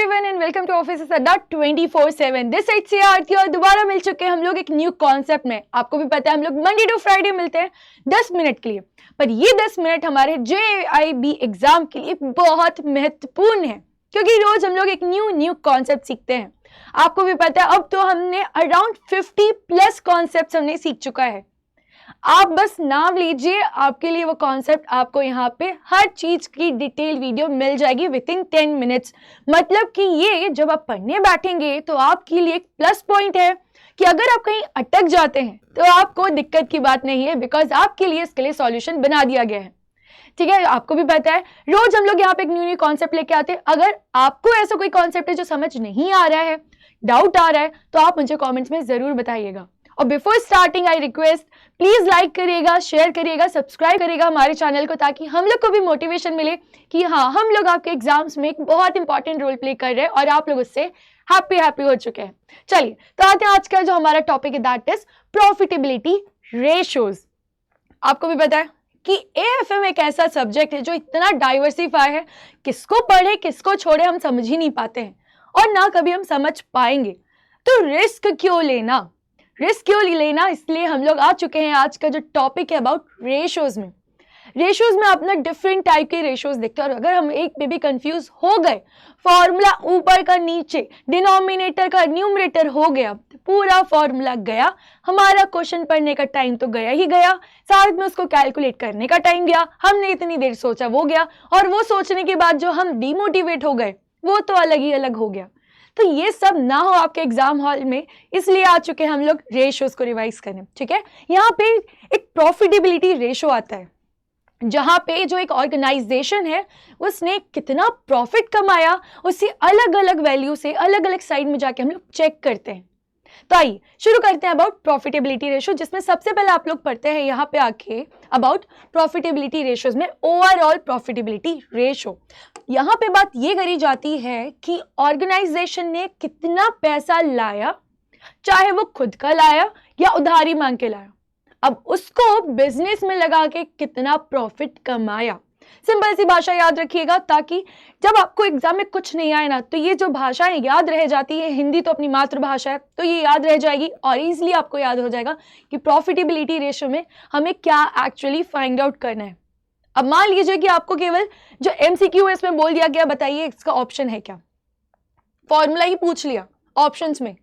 Everyone and welcome to office Adda 24/7। This side से आरती और दोबारा मिल चुके हैं हम लोग एक न्यू कॉन्सेप्ट में। आपको भी पता है हम लोग मंडे टू फ्राइडे मिलते हैं 10 मिनट के लिए, पर ये 10 मिनट हमारे JIB एग्जाम के लिए बहुत महत्वपूर्ण है क्योंकि रोज हम लोग एक न्यू कॉन्सेप्ट सीखते हैं। आपको भी पता है अब तो हमने अराउंड 50+ कॉन्सेप्ट हमने सीख चुका है। आप बस नाम लीजिए, आपके लिए वो कॉन्सेप्ट आपको यहाँ पे हर चीज की डिटेल वीडियो मिल जाएगी विद इन 10 मिनट्स। मतलब कि ये जब आप पढ़ने बैठेंगे तो आपके लिए एक प्लस पॉइंट है कि अगर आप कहीं अटक जाते हैं तो आपको दिक्कत की बात नहीं है, बिकॉज आपके लिए इसके लिए सॉल्यूशन बना दिया गया है। ठीक है, आपको भी पता है रोज हम लोग यहाँ पे एक न्यू कॉन्सेप्ट लेके आते हैं। अगर आपको ऐसा कोई कॉन्सेप्ट है जो समझ नहीं आ रहा है, डाउट आ रहा है, तो आप मुझे कॉमेंट्स में जरूर बताइएगा। और before starting I request, please like करिएगा, शेयर करिएगा, सब्सक्राइब करिएगा हमारे चैनल को, ताकि हम लोग को भी मोटिवेशन मिले कि हाँ हम लोग आपके एग्जाम्स में एक बहुत इंपॉर्टेंट रोल प्ले कर रहे हैं और आप लोग उससे हैप्पी हो चुके हैं। चलिए तो आते हैं आज का जो हमारा टॉपिक है, दैट इज प्रॉफिटेबिलिटी रेशियोज। आपको भी पता है कि AFM एक ऐसा सब्जेक्ट है जो इतना डाइवर्सिफाई है, किसको पढ़े किसको छोड़े हम समझ ही नहीं पाते हैं और ना कभी हम समझ पाएंगे। तो रिस्क क्यों लेना, इसलिए हम लोग आ चुके हैं आज का जो टॉपिक है अबाउट रेशियोज में। रेशियोज में अपना डिफरेंट टाइप के रेशियोज देखते हैं और अगर हम एक में भी कंफ्यूज हो गए, फॉर्मूला ऊपर का नीचे, डिनोमिनेटर का न्यूमरेटर हो गया, पूरा फॉर्मूला गया, हमारा क्वेश्चन पढ़ने का टाइम तो गया ही गया, साथ में उसको कैलकुलेट करने का टाइम गया, हमने इतनी देर सोचा वो गया, और वो सोचने के बाद जो हम डिमोटिवेट हो गए वो तो अलग ही अलग हो गया। तो ये सब ना हो आपके एग्जाम हॉल में, इसलिए आ चुके हैं हम लोग रेशियोज को रिवाइज करने। ठीक है, यहाँ पे एक प्रॉफिटेबिलिटी रेशियो आता है जहां पे जो एक ऑर्गेनाइजेशन है उसने कितना प्रॉफिट कमाया, उससे अलग अलग वैल्यू से अलग अलग साइड में जाके हम लोग चेक करते हैं। तो आइए शुरू करते हैं अबाउट प्रॉफिटेबिलिटी रेशियो, जिसमें सबसे पहले आप लोग पढ़ते हैं यहाँ पे आके अबाउट प्रॉफिटेबिलिटी रेशियोज में ओवरऑल प्रॉफिटेबिलिटी रेशियो। यहाँ पे बात ये करी जाती है कि ऑर्गेनाइजेशन ने कितना पैसा लाया, चाहे वो खुद का लाया या उधारी मांग के लाया, अब उसको बिजनेस में लगा के कितना प्रॉफिट कमाया। सिंपल सी भाषा याद रखिएगा ताकि जब आपको एग्जाम में कुछ नहीं आए ना तो ये जो भाषाएं याद रह जाती है, हिंदी तो अपनी मातृभाषा है तो ये याद रह जाएगी और इजीली आपको याद हो जाएगा कि प्रॉफिटेबिलिटी रेशियो में हमें क्या एक्चुअली फाइंड आउट करना है। अब मान लीजिए कि आपको केवल जो MCQ इसमें बोल दिया गया, बताइए इसका ऑप्शन है क्या, फॉर्मूला ही पूछ लिया ऑप्शंस में,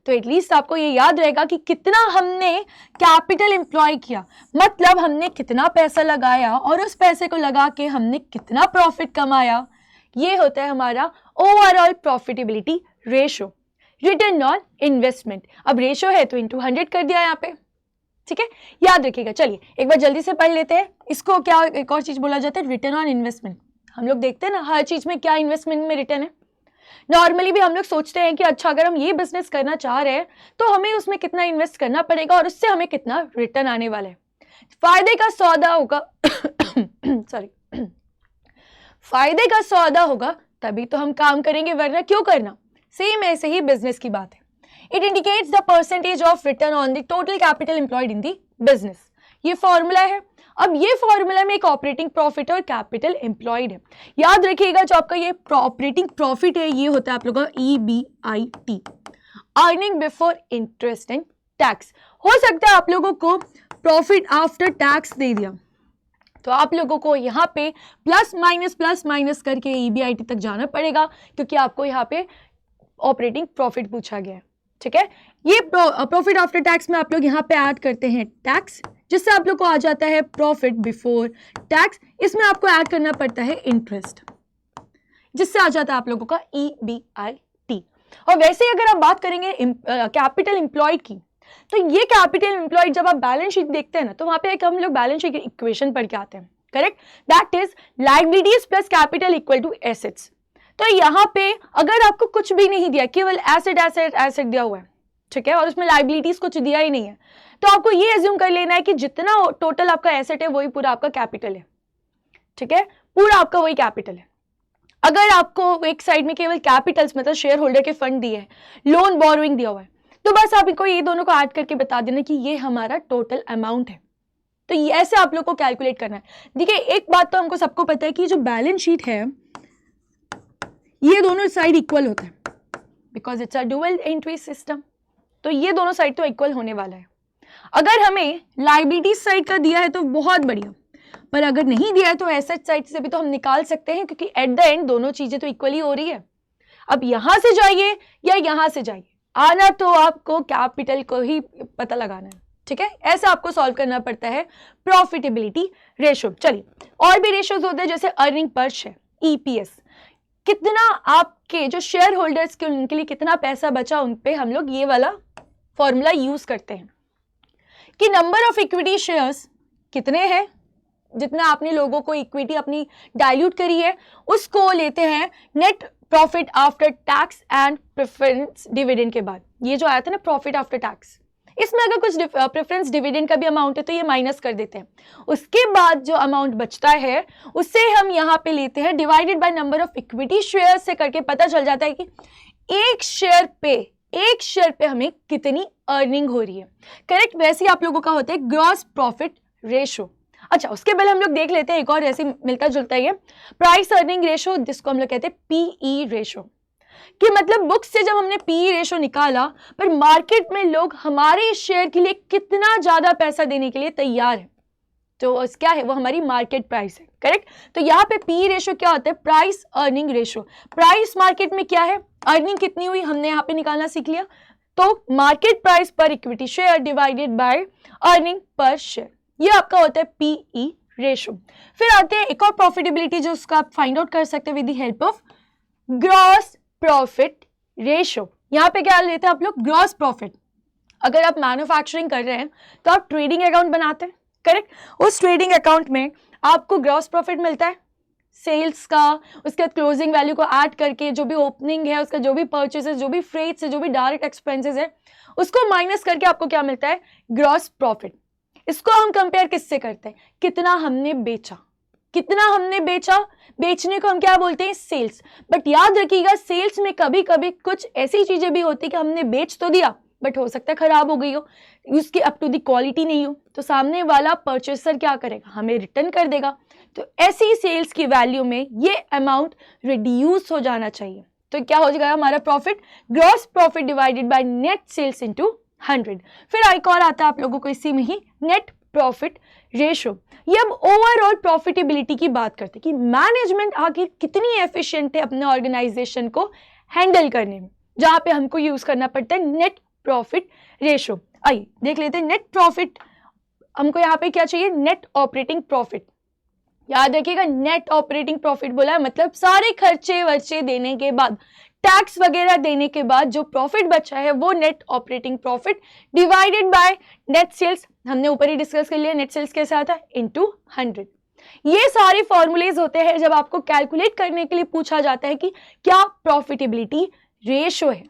तो एटलीस्ट आपको ये याद रहेगा कि कितना हमने कैपिटल एम्प्लॉय किया, मतलब हमने कितना पैसा लगाया और उस पैसे को लगा के हमने कितना प्रॉफिट कमाया। ये होता है हमारा overall profitability ratio. Return on investment, अब रेशियो है तो इंटू 100 कर दिया यहाँ पे। ठीक है, याद रखिएगा। चलिए एक बार जल्दी से पढ़ लेते हैं इसको। क्या एक और चीज बोला जाता है, रिटर्न ऑन इन्वेस्टमेंट। हम लोग देखते हैं ना हर चीज में क्या इन्वेस्टमेंट में रिटर्न है। नॉर्मली भी हम लोग सोचते हैं कि अच्छा अगर हम ये बिजनेस करना चाह रहे हैं तो हमें उसमें कितना इन्वेस्ट करना पड़ेगा और उससे हमें कितना रिटर्न आने वाला है। फायदे का सौदा होगा फायदे का सौदा होगा तभी तो हम काम करेंगे, वरना क्यों करना। सेम ऐसे ही बिजनेस की बात है। It indicates the percentage of return on the total capital employed in the business. ये फॉर्मूला है। अब ये फॉर्मूला में एक ऑपरेटिंग प्रॉफिट और कैपिटल एम्प्लॉयड है। याद रखिएगा जो आपका ये ऑपरेटिंग प्रॉफिट है ये होता है आप लोगों का EBIT, earning before interest and tax. हो सकता है आप लोगों को प्रॉफिट आफ्टर टैक्स दे दिया तो आप लोगों को यहाँ पे प्लस माइनस करके EBIT तक जाना पड़ेगा क्योंकि आपको यहाँ पे ऑपरेटिंग प्रॉफिट पूछा गया है। ठीक है, ये प्रॉफिट आफ्टर टैक्स में आप लोग यहाँ पे ऐड करते हैं टैक्स, जिससे आप लोग को आ जाता है प्रॉफिट बिफोर टैक्स। इसमें आपको ऐड करना पड़ता है इंटरेस्ट, जिससे आ जाता है आप लोगों का EBIT। और वैसे ही अगर आप बात करेंगे कैपिटल एम्प्लॉयड की, तो ये कैपिटल एम्प्लॉयड जब आप बैलेंस शीट देखते हैं ना तो वहां पे एक हम लोग बैलेंस शीट इक्वेशन पढ़ के आते हैं, correct, that is liabilities plus capital equal to assets. तो यहाँ पे अगर आपको कुछ भी नहीं दिया, केवल एसेट दिया हुआ है, ठीक है, और उसमें लायबिलिटीज कुछ दिया ही नहीं है, तो आपको ये एज्यूम कर लेना है कि जितना टोटल आपका एसेट है वही पूरा आपका कैपिटल है। ठीक है, पूरा आपका वही कैपिटल है। अगर आपको एक साइड में केवल कैपिटल्स मतलब शेयर होल्डर के फंड दिए हैं, लोन बोरोइंग दिया हुआ है, तो बस आप इनको ये दोनों को ऐड करके बता देना कि ये हमारा टोटल अमाउंट है। तो ऐसे आप लोग को कैलकुलेट करना है। देखिए एक बात तो हमको सबको पता है कि जो बैलेंस शीट है ये दोनों साइड इक्वल होते हैं because it's a dual entry system, तो ये दोनों साइड तो इक्वल होने वाला है। अगर हमें लाइबिलिटी साइड का दिया है तो बहुत बढ़िया, पर अगर नहीं दिया है तो एसेट साइड से भी तो हम निकाल सकते हैं, क्योंकि एट द एंड दोनों चीजें तो इक्वली हो रही है। अब यहां से जाइए या यहां से जाइए, आना तो आपको कैपिटल को ही पता लगाना है, ठीक है। ऐसा आपको सॉल्व करना पड़ता है प्रॉफिटेबिलिटी रेशो। चलिए, और भी रेशोज होते हैं जैसे अर्निंग पर शेयर, ईपीएस, कितना आपके जो शेयर होल्डर्स के उनके लिए कितना पैसा बचा, उन पे हम लोग ये वाला फॉर्मूला यूज करते हैं कि नंबर ऑफ इक्विटी शेयर्स कितने हैं, जितना आपने लोगों को इक्विटी अपनी डाइल्यूट करी है उसको लेते हैं net profit after tax and preference dividend के बाद। ये जो आया था ना प्रॉफिट आफ्टर टैक्स, इसमें अगर कुछ प्रेफरेंस डिविडेंड का भी अमाउंट है तो ये माइनस कर देते हैं। उसके बाद जो अमाउंट बचता है उससे हम यहाँ पे लेते हैं divided by number of equity share से करके पता चल जाता है कि एक शेयर पे हमें कितनी अर्निंग हो रही है। करेक्ट, वैसे ही आप लोगों का होता है ग्रॉस प्रॉफिट रेशो। अच्छा, उसके पहले हम लोग देख लेते हैं एक और ऐसे मिलता जुलता ही है, प्राइस अर्निंग रेशो, जिसको हम लोग कहते हैं पीई रेशो, कि मतलब बुक से जब हमने पीई रेशो निकाला पर मार्केट में लोग हमारे शेयर के लिए कितना ज्यादा पैसा देने के लिए तैयार है, तो क्या है वो हमारी मार्केट प्राइस है। करेक्ट, तो यहाँ पे पीई रेशो क्या होता है, price earning ratio. Price market में क्या है, अर्निंग कितनी हुई हमने यहाँ पे निकालना सीख लिया, तो मार्केट प्राइस पर equity share divided by earning per share, ये आपका होता है पीई रेशो। फिर आते हैं एक और प्रॉफिटेबिलिटी जो उसका आप फाइंड आउट कर सकते हैं with the help of gross profit ratio. यहाँ पे क्या लेते हैं आप लोग, ग्रॉस प्रॉफिट। अगर आप मैन्युफैक्चरिंग कर रहे हैं तो आप ट्रेडिंग अकाउंट बनाते हैं, करेक्ट, उस ट्रेडिंग अकाउंट में आपको ग्रॉस प्रॉफिट मिलता है सेल्स का, उसके बाद क्लोजिंग वैल्यू को ऐड करके जो भी ओपनिंग है उसका, जो भी परचेसेस, जो भी फ्रेट्स है, जो भी डायरेक्ट एक्सपेंसेस है, उसको माइनस करके आपको क्या मिलता है, ग्रॉस प्रॉफिट। इसको हम कंपेयर किससे करते हैं, कितना हमने बेचा, कितना हमने बेचा, बेचने को हम क्या बोलते हैं, सेल्स। बट याद रखिएगा सेल्स में कभी कभी कुछ ऐसी चीजें भी होती है कि हमने बेच तो दिया बट हो सकता है खराब हो गई हो, उसकी अप टू द क्वालिटी नहीं हो, तो सामने वाला परचेसर क्या करेगा, हमें रिटर्न कर देगा। तो ऐसी सेल्स की वैल्यू में ये अमाउंट रिड्यूस हो जाना चाहिए, तो क्या हो जाएगा हमारा profit, gross profit divided by net sales into 100। फिर एक और आता है आप लोगों को इसी में ही नेट प्रॉफिट रेशो। ये अब ओवरऑल प्रॉफिटेबिलिटी की बात करते हैं कि मैनेजमेंट आखिर कितनी एफिशिएंट है अपने ऑर्गेनाइजेशन को हैंडल करने में, जहां पे हमको यूज करना पड़ता है नेट प्रॉफिट रेशो। आइए देख लेते हैं नेट प्रॉफिट, हमको यहाँ पे क्या चाहिए, नेट ऑपरेटिंग प्रॉफिट। याद रखिएगा नेट ऑपरेटिंग प्रॉफिट बोला है मतलब सारे खर्चे वर्चे देने के बाद, टैक्स वगैरह देने के बाद जो प्रॉफिट बचा है वो net operating profit divided by net sales, हमने ऊपर ही डिस्कस कर लिया नेट सेल्स कैसे आता है, इनटू 100। ये सारे फॉर्मूलेज होते हैं जब आपको कैलकुलेट करने के लिए पूछा जाता है कि क्या प्रॉफिटेबिलिटी रेशो है,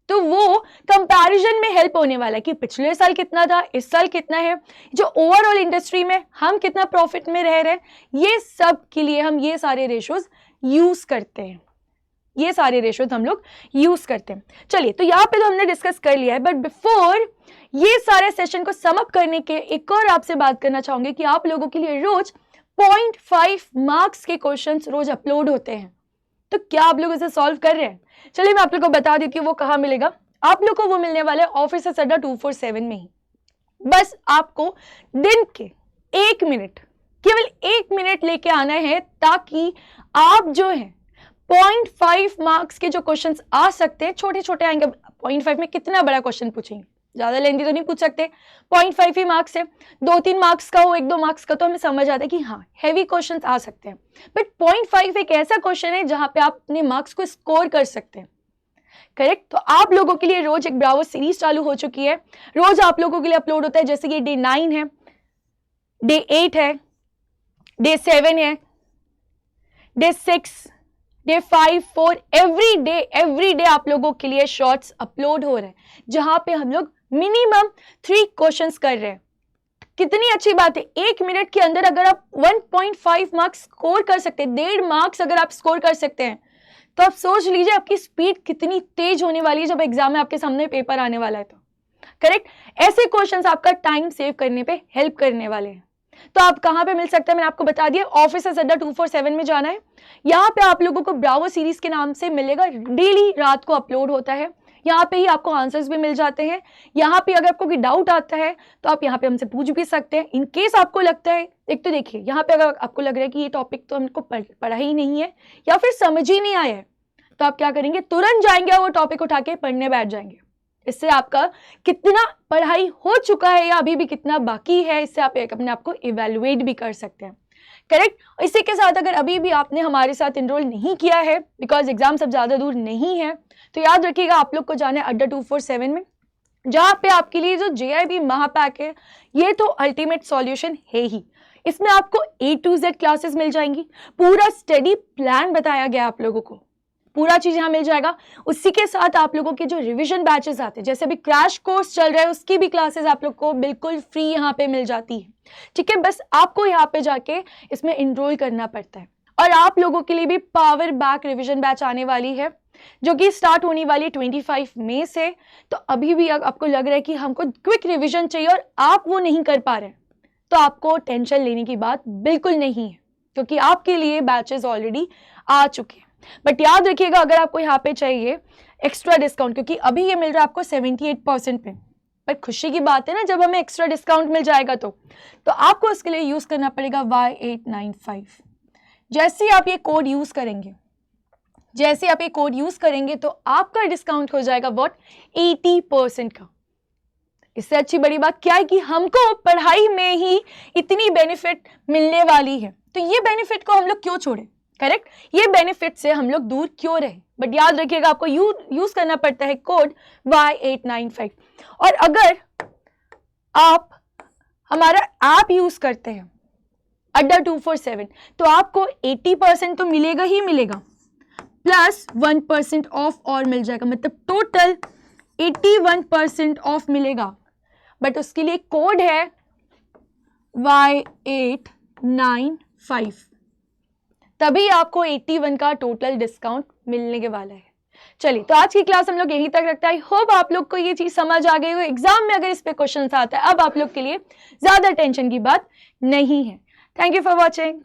तो वो कंपैरिजन में हेल्प होने वाला है कि पिछले साल कितना था, इस साल कितना है, जो ओवरऑल इंडस्ट्री में हम कितना प्रॉफिट में रह रहे हैं, ये सब के लिए हम ये सारे रेशोज यूज करते हैं, ये सारे रेशोज हम लोग यूज करते हैं। चलिए, तो यहाँ पे तो हमने डिस्कस कर लिया है, बट बिफोर ये सारे सेशन को सम अप करने के एक और आपसे बात करना चाहूंगी कि आप लोगों के लिए रोज 0.5 मार्क्स के क्वेश्चंस रोज अपलोड होते हैं, तो क्या आप लोग इसे सॉल्व कर रहे हैं? चलिए मैं आप लोग को बता देती हूँ वो कहाँ मिलेगा। आप लोग को वो मिलने वाला है ऑफिसर्स अड्डा 247 में ही। बस आपको दिन के 1 मिनट, केवल 1 मिनट लेके आना है, ताकि आप जो है 0.5 मार्क्स के जो क्वेश्चंस आ सकते हैं, छोटे छोटे आएंगे। 0.5 में कितना बड़ा क्वेश्चन पूछेंगे, ज्यादा लेंदी तो नहीं पूछ सकते, 0.5 ही मार्क्स है। 2-3 मार्क्स का हो, 1-2 मार्क्स का, तो हमें समझ आता है कि हाँ हैवी क्वेश्चंस आ सकते हैं। बट 0.5 एक ऐसा क्वेश्चन है जहां पे आप अपने मार्क्स को स्कोर कर सकते हैं, करेक्ट। तो आप लोगों के लिए रोज एक ब्रावो सीरीज चालू हो चुकी है, रोज आप लोगों के लिए अपलोड होता है, जैसे कि डे 9 है, डे 8 है, डे 7 है, डे 6, डे 5, 4, एवरी डे आप लोगों के लिए शॉर्ट्स अपलोड हो रहे हैं, जहां पे हम लोग मिनिमम 3 क्वेश्चंस कर रहे हैं। कितनी अच्छी बात है, 1 मिनट के अंदर अगर आप 1.5 मार्क्स स्कोर कर सकते हैं, 1.5 मार्क्स अगर आप स्कोर कर सकते हैं, तो आप सोच लीजिए आपकी स्पीड कितनी तेज होने वाली है जब एग्जाम में आपके सामने पेपर आने वाला है। तो करेक्ट, ऐसे क्वेश्चंस आपका टाइम सेव करने पे हेल्प करने वाले हैं। तो आप कहाँ पे मिल सकते हैं मैंने आपको बता दिया, ऑफिसर्स अड्डा 247 में जाना है। यहाँ पे आप लोगों को ब्रावो सीरीज के नाम से मिलेगा, डेली रात को अपलोड होता है। यहाँ पे ही आपको आंसर्स भी मिल जाते हैं। यहाँ पे अगर आपको कोई डाउट आता है तो आप यहाँ पे हमसे पूछ भी सकते हैं। इन केस आपको लगता है, एक तो देखिए यहाँ पे अगर आपको लग रहा है कि ये टॉपिक तो हमको पढ़ा ही नहीं है या फिर समझ ही नहीं आया है, तो आप क्या करेंगे, तुरंत जाएंगे और वो टॉपिक उठा के पढ़ने बैठ जाएंगे। इससे आपका कितना पढ़ाई हो चुका है या अभी भी कितना बाकी है, इससे आप अपने आप को इवेलुएट भी कर सकते हैं। करेक्ट। इसी के साथ अगर अभी भी आपने हमारे साथ इनरोल नहीं किया है, बिकॉज एग्जाम सब ज़्यादा दूर नहीं है, तो याद रखिएगा आप लोग को जाना है अड्डा 247 में, जहाँ पे आपके लिए जो JIB महापैक है ये तो अल्टीमेट सॉल्यूशन है ही। इसमें आपको A to Z क्लासेस मिल जाएंगी, पूरा स्टडी प्लान बताया गया आप लोगों को, पूरा चीज यहाँ मिल जाएगा। उसी के साथ आप लोगों के जो रिवीजन बैचेस आते हैं, जैसे अभी क्रैश कोर्स चल रहा है, उसकी भी क्लासेस आप लोग को बिल्कुल फ्री यहाँ पे मिल जाती है। ठीक है, बस आपको यहाँ पे जाके इसमें इनरोल करना पड़ता है। और आप लोगों के लिए भी पावर बैक रिवीजन बैच आने वाली है, जो कि स्टार्ट होने वाली 25 मई से। तो अभी भी आपको लग रहा है कि हमको क्विक रिवीजन चाहिए और आप वो नहीं कर पा रहे, तो आपको टेंशन लेने की बात बिल्कुल नहीं है, क्योंकि आपके लिए बैचेस ऑलरेडी आ चुके हैं। बट याद रखिएगा, अगर आपको यहाँ पे चाहिए एक्स्ट्रा डिस्काउंट, क्योंकि अभी ये मिल रहा है आपको 78% पे, पर खुशी की बात है ना, जब हमें एक्स्ट्रा डिस्काउंट मिल जाएगा तो आपको उसके लिए यूज करना पड़ेगा Y895। जैसे आप ये कोड यूज करेंगे, तो आपका डिस्काउंट हो जाएगा 80% का। इससे अच्छी बड़ी बात क्या है कि हमको पढ़ाई में ही इतनी बेनिफिट मिलने वाली है, तो ये बेनिफिट को हम लोग क्यों छोड़े। करेक्ट, ये बेनिफिट से हम लोग दूर क्यों रहे। बट याद रखिएगा आपको यूज करना पड़ता है कोड Y895। और अगर आप हमारा ऐप यूज करते हैं अड्डा 247, तो आपको 80% तो मिलेगा ही मिलेगा, प्लस 1% ऑफ और मिल जाएगा, मतलब टोटल 81% ऑफ मिलेगा। बट उसके लिए कोड है Y895, तभी आपको 81 का टोटल डिस्काउंट मिलने के वाला है। चलिए, तो आज की क्लास हम लोग यहीं तक रखते हैं। आई होप आप लोग को ये चीज समझ आ गई हो। एग्जाम में अगर इस पे क्वेश्चन आता है, अब आप लोग के लिए ज्यादा टेंशन की बात नहीं है। Thank you for watching.